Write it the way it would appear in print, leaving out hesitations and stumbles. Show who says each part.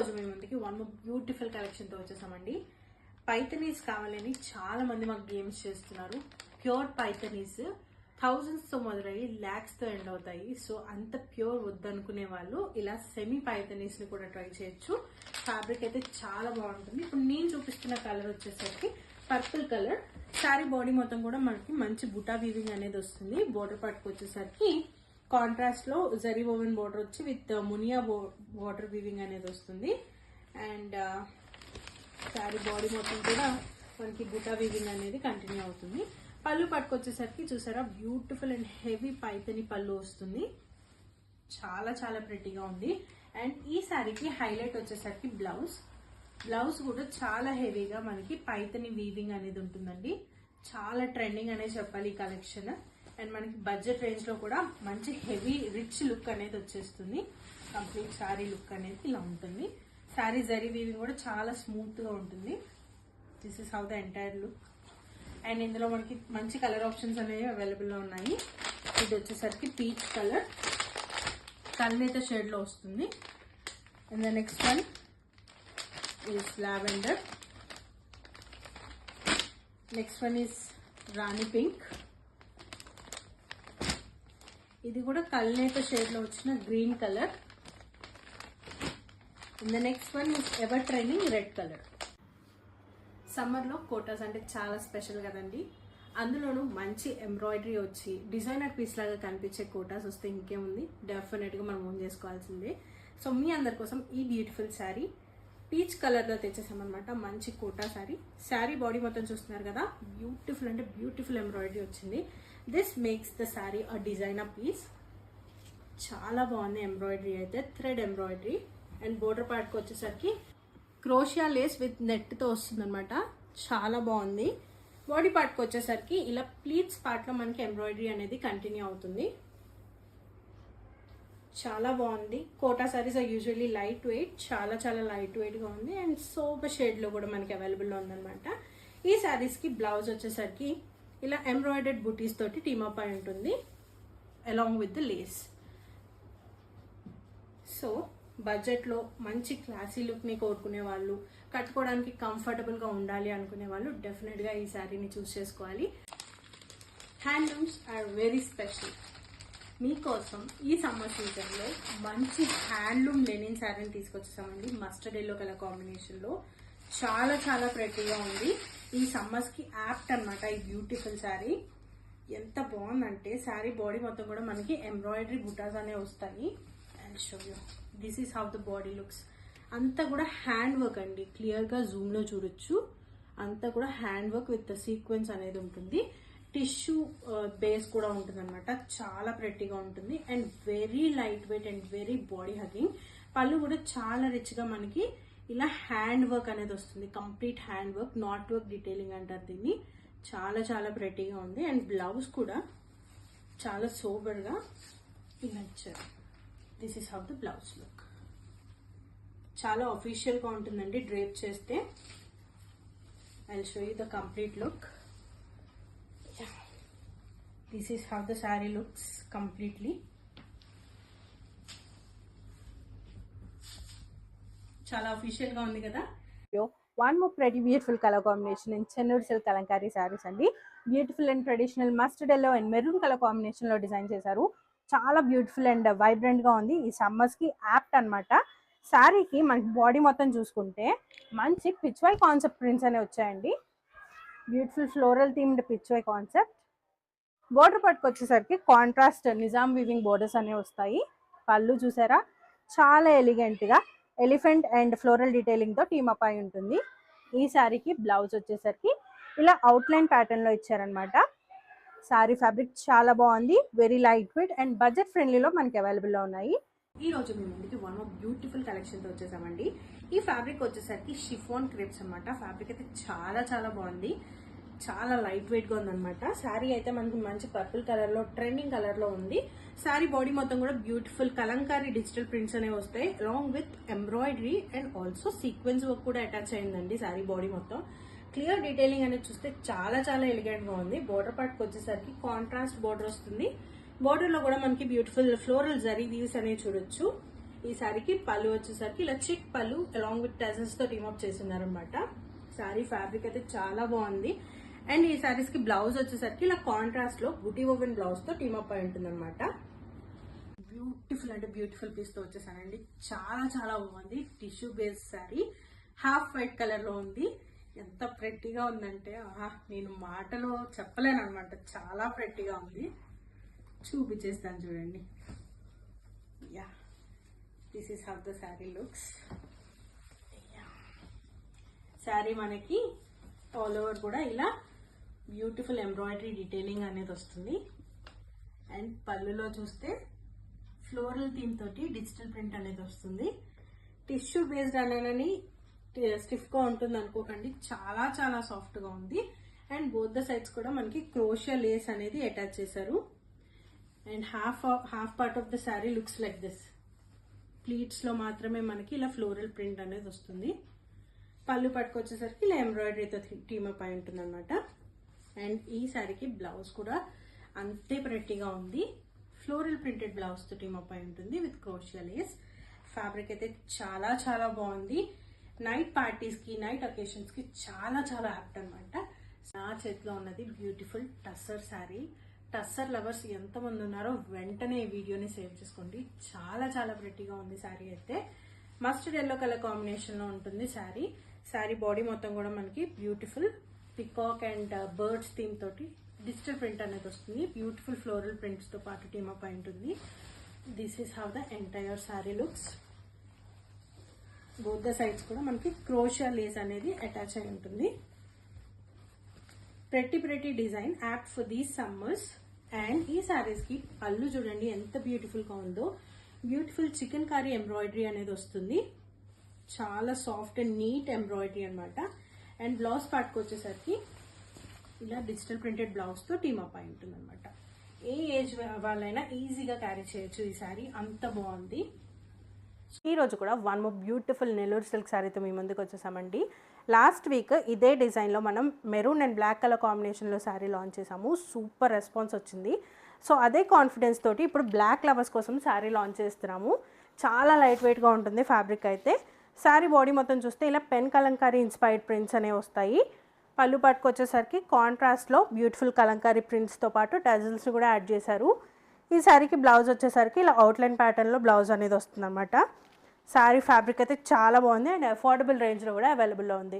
Speaker 1: రోజు మీ ముందుకి one more beautiful collection తో వచ్చేసామండి. పైథనీస్ కావాలని చాలా మంది మాకు గేమ్స్ చేస్తున్నారు. ప్యూర్ పైథనీస్ థౌజండ్స్ తో మొదలయ్యి లాక్స్ తో ఎండ్ అవుతాయి. సో అంత ప్యూర్ వద్దనుకునే వాళ్ళు ఇలా సెమీ పైథనీస్ ని కూడా ట్రై చేయొచ్చు. ఫ్యాబ్రిక్ అయితే చాలా బాగుంటుంది. ఇప్పుడు నేను చూపిస్తున్న కలర్ వచ్చేసరికి పర్పుల్ కలర్. శారీ బాడీ మొత్తం కూడా మనకి మంచి బుటా వీవింగ్ అనేది వస్తుంది. బోర్డర్ పార్ట్కి వచ్చేసరికి కాంట్రాస్ట్ లో జరీ ఓవెన్ బోర్డర్ వచ్చి విత్ మునియా వాటర్ వీవింగ్ అనేది వస్తుంది. అండ్ శారీ బాడీ మొత్తం కూడా మనకి బుటా వీవింగ్ అనేది కంటిన్యూ అవుతుంది. పళ్ళు పట్టుకొచ్చేసరికి చూసారా బ్యూటిఫుల్ అండ్ హెవీ పైథని పళ్ళు వస్తుంది. చాలా చాలా ప్రెట్టీగా ఉంది. అండ్ ఈ శారీకి హైలైట్ వచ్చేసరికి బ్లౌజ్ కూడా చాలా హెవీగా మనకి పైథని వీవింగ్ అనేది ఉంటుందండి. చాలా ట్రెండింగ్ అనేది చెప్పాలి ఈ కలెక్షన్. అండ్ మనకి బడ్జెట్ రేంజ్ లో కూడా మంచి హెవీ రిచ్ లుక్ అనేది వచ్చేస్తుంది. కంప్లీట్ శారీ లుక్ అనేది ఇలా ఉంటుంది. శారీ జరీ వీవింగ్ కూడా చాలా స్మూత్ గా ఉంటుంది. This is how the entire look. And ఇందులో మనకి మంచి కలర్ ఆప్షన్స్ అనేవి అవైలబుల్ లో ఉన్నాయి. ఇది వచ్చేసరికి పీచ్ కలర్ కల్నేత షేడ్ లో వస్తుంది. And the next one is lavender. Next one is Rani pink. ఇది కూడా కల్నేత షేడ్ లో వచ్చిన green colour. And the next one is ever trending red colour. Summer లో కోటాస్ అంటే చాలా స్పెషల్ కదండి. అందులోనూ మంచి ఎంబ్రాయిడరీ వచ్చి డిజైనర్ పీస్ లాగా కనిపించే కోటాస్ వస్తే ఇంకేముంది, డెఫినెట్ గా మనం ఓన్ చేసుకోవాల్సిందే. సో మీ అందరి కోసం ఈ బ్యూటిఫుల్ శారీ పీచ్ కలర్ లో తెచ్చేసామన్నమాట. మంచి కోటా శారీ. శారీ బాడీ మొత్తం చూస్తున్నారు కదా, బ్యూటిఫుల్ అంటే బ్యూటిఫుల్ ఎంబ్రాయిడరీ వచ్చింది. This makes the sari a designer piece. చాలా బాగుంది ఎంబ్రాయిడరీ అయితే, థ్రెడ్ ఎంబ్రాయిడరీ. అండ్ బోర్డర్ పార్ట్కి వచ్చేసరికి క్రోషియా లేస్ విత్ నెట్ తో వస్తుంది అనమాట. చాలా బాగుంది. బాడీ పార్ట్కి వచ్చేసరికి ఇలా ప్లీట్స్ పార్ట్ లో మనకి ఎంబ్రాయిడరీ అనేది కంటిన్యూ అవుతుంది. చాలా బాగుంది. Kota saris are usually light weight. చాలా చాలా లైట్ వెయిట్ గా ఉంది. అండ్ సోబర్ షేడ్ లో కూడా మనకి అవైలబుల్ లో ఉందన్నమాట. ఈ సారీస్ కి బ్లౌజ్ వచ్చేసరికి ఇలా ఎంబ్రాయిడర్డ్ బుటీస్ తోటి టీమప్ అయి ఉంటుంది along with the lace. So budget లో మంచి క్లాసీ లుక్ ని కోరుకునే వాళ్ళు, కట్టుకోవడానికి కంఫర్టబుల్ గా ఉండాలి అనుకునే వాళ్ళు డెఫినెట్ గా ఈ శారీని చూస్ చేసుకోవాలి. Handlooms are very special. మీకోసం ఈ సమ్మర్ సీజన్ లో మంచి హ్యాండ్లూమ్ లెనిన్ శారీని తీసుకొచ్చేసామండి. మస్టర్డ్ ఎల్లో కలర్ కాంబినేషన్ లో చాలా చాలా ప్రెట్టీగా ఉంది. ఈ సమ్మర్స్ కి యాప్ట్ అనమాట ఈ బ్యూటిఫుల్ శారీ. ఎంత బాగుందంటే శారీ బాడీ మొత్తం కూడా మనకి ఎంబ్రాయిడరీ బుటాస్ అనేవి వస్తాయి. And show you this is how the body looks. అంతా కూడా హ్యాండ్ వర్క్ అండి. క్లియర్ గా జూమ్ లో చూడొచ్చు. అంతా కూడా హ్యాండ్ వర్క్ విత్ సీక్వెన్స్ అనేది ఉంటుంది. టిష్యూ బేస్ కూడా ఉంటుంది అనమాట. చాలా ప్రెట్టీగా ఉంటుంది. And very light weight and very body hugging. పళ్ళు కూడా చాలా రిచ్ గా మనకి ఇలా హ్యాండ్ వర్క్ అనేది వస్తుంది. Complete hand work, not work detailing అంటారు దీన్ని. చాలా చాలా ప్రెట్టీగా ఉంది. అండ్ బ్లౌజ్ కూడా చాలా సోబర్ గా ఇలా ఇచ్చారు. This is how the blouse look. చాలా అఫీషియల్ గా ఉంటుందండి డ్రేప్ చేస్తే. I show you the complete look. This is how the saree looks completely. చాలా అఫీషియల్ గా ఉంది కదా. One more pretty beautiful colour combination in Chennur silk kalamkari sarees అండి. Beautiful and traditional mustard yellow and maroon colour combination లో design చేశారు. చాలా beautiful and vibrant గా ఉంది. ఈ సమ్మర్స్ కి యాప్ట్ అనమాట. శారీకి మనకి బాడీ మొత్తం చూసుకుంటే మంచి పిచ్వై కాన్సెప్ట్ ప్రింట్స్ అనేవి వచ్చాయండి. Beautiful floral themed Pichwai concept. Border పార్ట్కి వచ్చేసరికి కాంట్రాస్ట్ నిజాం వీవింగ్ బోర్డర్స్ అనేవి వస్తాయి. పళ్ళు చూసారా చాలా ఎలిగెంట్ గా ఎలిఫెంట్ అండ్ ఫ్లోరల్ డీటెయిలింగ్ తో టీమప్ అయి ఉంటుంది. ఈ శారీకి బ్లౌజ్ వచ్చేసరికి ఇలా అవుట్లైన్ ప్యాటర్న్ లో ఇచ్చారనమాట. శారీ ఫ్యాబ్రిక్ చాలా బాగుంది. Very light weight and budget ఫ్రెండ్లీలో మనకి అవైలబుల్ లో ఉన్నాయి. ఈ రోజు మీ ముందుకి వన్ ఆఫ్ బ్యూటిఫుల్ కలెక్షన్ తో వచ్చేసామండి. ఈ ఫ్యాబ్రిక్ వచ్చేసరికి షిఫాన్ క్రేప్స్ అనమాట. ఫ్యాబ్రిక్ అయితే చాలా చాలా బాగుంది. చాలా లైట్ వెయిట్ గా ఉందన్నమాట. శారీ అయితే మనకి మంచి పర్పుల్ కలర్ లో ట్రెండింగ్ కలర్ లో ఉంది. శారీ బాడీ మొత్తం కూడా బ్యూటిఫుల్ కలంకారీ డిజిటల్ ప్రింట్స్ అనేవి వస్తాయి along with embroidery and also sequence work కూడా అటాచ్ అయిందండి. శారీ బాడీ మొత్తం క్లియర్ డీటెయిలింగ్ అనేది చూస్తే చాలా చాలా ఎలిగెంట్ గా ఉంది. బోర్డర్ పార్ట్కి వచ్చేసరికి కాంట్రాస్ట్ బోర్డర్ వస్తుంది. బోర్డర్ లో కూడా మనకి బ్యూటిఫుల్ ఫ్లోరల్ జరీ వీవ్స్ అనేవి చూడొచ్చు. ఈ శారీకి పళ్ళు వచ్చేసరికి ఇలా చిక్ పళ్ళు అలాంగ్ విత్ టెజల్స్ తో టీమప్ చేస్తున్నారు అనమాట. శారీ ఫ్యాబ్రిక్ అయితే చాలా బాగుంది. అండ్ ఈ శారీస్ కి బ్లౌజ్ వచ్చేసరికి ఇలా కాంట్రాస్ట్ లో బుటీ ఓవెన్ బ్లౌజ్ తో టీమప్ అయి ఉంటుంది అనమాట. బ్యూటిఫుల్ అంటే బ్యూటిఫుల్ పీస్ తో వచ్చేసానండి. చాలా చాలా బాగుంది. Tissue based sari, half white colour లో ఉంది. ఎంత ప్రెట్టీగా ఉందంటే నేను మాటలో చెప్పలేను అనమాట. చాలా ప్రెట్టీగా ఉంది. చూపించేస్తాను చూడండి. Yeah, this is how the sari looks. Sari మనకి ఆల్ ఓవర్ కూడా ఇలా బ్యూటిఫుల్ ఎంబ్రాయిడరీ డీటెయిలింగ్ అనేది వస్తుంది. అండ్ పళ్ళులో చూస్తే ఫ్లోరల్ థీమ్ తోటి డిజిటల్ ప్రింట్ అనేది వస్తుంది. టిష్యూ బేస్డ్ అనేనని స్టిఫ్ గా ఉంటుంది అనుకోకండి, చాలా చాలా సాఫ్ట్ గా ఉంది. అండ్ బోత్ ద సైడ్స్ కూడా మనకి క్రోషియా లేస్ అనేది అటాచ్ చేశారు. And half part of the sari looks like this. Pleats లో మాత్రమే మనకి ఇలా ఫ్లోరల్ ప్రింట్ అనేది వస్తుంది. పళ్ళు పట్టుకొచ్చేసరికి ఇలా ఎంబ్రాయిడరీతో టీమప్ అయి ఉంటుంది అనమాట. అండ్ ఈ శారీకి బ్లౌజ్ కూడా అంతే ప్రెట్టీగా ఉంది. ఫ్లోరల్ ప్రింటెడ్ బ్లౌజ్ తో టీమప్ అయి ఉంటుంది విత్ క్రోషియా లేస్. ఫ్యాబ్రిక్ అయితే చాలా చాలా బాగుంది. నైట్ పార్టీస్ కి, నైట్ అకేషన్స్ కి చాలా చాలా యాప్ట్ అనమాట. నా చేతిలో ఉన్నది బ్యూటిఫుల్ టస్సర్ శారీ. టస్సర్ లవర్స్ ఎంతమంది ఉన్నారో వెంటనే ఈ వీడియోని సేవ్ చేసుకోండి. చాలా చాలా ప్రెట్టీగా ఉంది శారీ అయితే. మస్టర్డ్ ఎల్లో కలర్ కాంబినేషన్ లో ఉంటుంది శారీ. శారీ బాడీ మొత్తం కూడా మనకి beautiful peacock and birds theme తోటి డిజిటల్ ప్రింట్ అనేది వస్తుంది. బ్యూటిఫుల్ ఫ్లోరల్ ప్రింట్స్ తో పాటు టీమప్ అయి ఉంటుంది. This is how the entire sari looks. Both the sides కూడా మనకి క్రోషియా లేస్ అనేది అటాచ్ అయి ఉంటుంది. Pretty design apt for these summers. And ఈ శారీస్ కి పళ్ళు చూడండి ఎంత బ్యూటిఫుల్ గా ఉందో. బ్యూటిఫుల్ చికెన్ కర్రీ ఎంబ్రాయిడరీ అనేది వస్తుంది. చాలా సాఫ్ట్ అండ్ నీట్ ఎంబ్రాయిడరీ అనమాట. అండ్ బ్లౌజ్ పార్ట్కి వచ్చేసరికి ఇలా డిజిటల్ ప్రింటెడ్ బ్లౌజ్ తో టీమప్ అయి ఉంటుంది అనమాట. ఏ ఏజ్ వాళ్ళైనా ఈజీగా క్యారీ చేయొచ్చు ఈ శారీ, అంత బాగుంది. ఈ రోజు కూడా one more beautiful Nellore silk శారీతో మీ ముందుకు వచ్చేసామండి. లాస్ట్ వీక్ ఇదే డిజైన్లో మనం మెరూన్ అండ్ బ్లాక్ కలర్ కాంబినేషన్లో శారీ లాంచ్ చేసాము. సూపర్ రెస్పాన్స్ వచ్చింది. సో అదే కాన్ఫిడెన్స్ తోటి ఇప్పుడు బ్లాక్ లవర్స్ కోసం శారీ లాంచ్ చేస్తున్నాము. చాలా లైట్ వెయిట్గా ఉంటుంది ఫ్యాబ్రిక్ అయితే. శారీ బాడీ మొత్తం చూస్తే ఇలా పెన్ కలంకారీ ఇన్స్పైర్డ్ ప్రింట్స్ అనేవి వస్తాయి. పళ్ళు పట్టుకొచ్చేసరికి కాంట్రాస్ట్లో బ్యూటిఫుల్ కలంకారీ ప్రింట్స్తో పాటు టజల్స్ కూడా యాడ్ చేశారు. ఈ శారీకి బ్లౌజ్ వచ్చేసరికి ఇలా అవుట్లైన్ ప్యాటర్న్లో బ్లౌజ్ అనేది వస్తుంది అనమాట. శారీ ఫ్యాబ్రిక్ అయితే చాలా బాగుంది అండ్ అఫోర్డబుల్ రేంజ్లో కూడా అవైలబుల్లో ఉంది.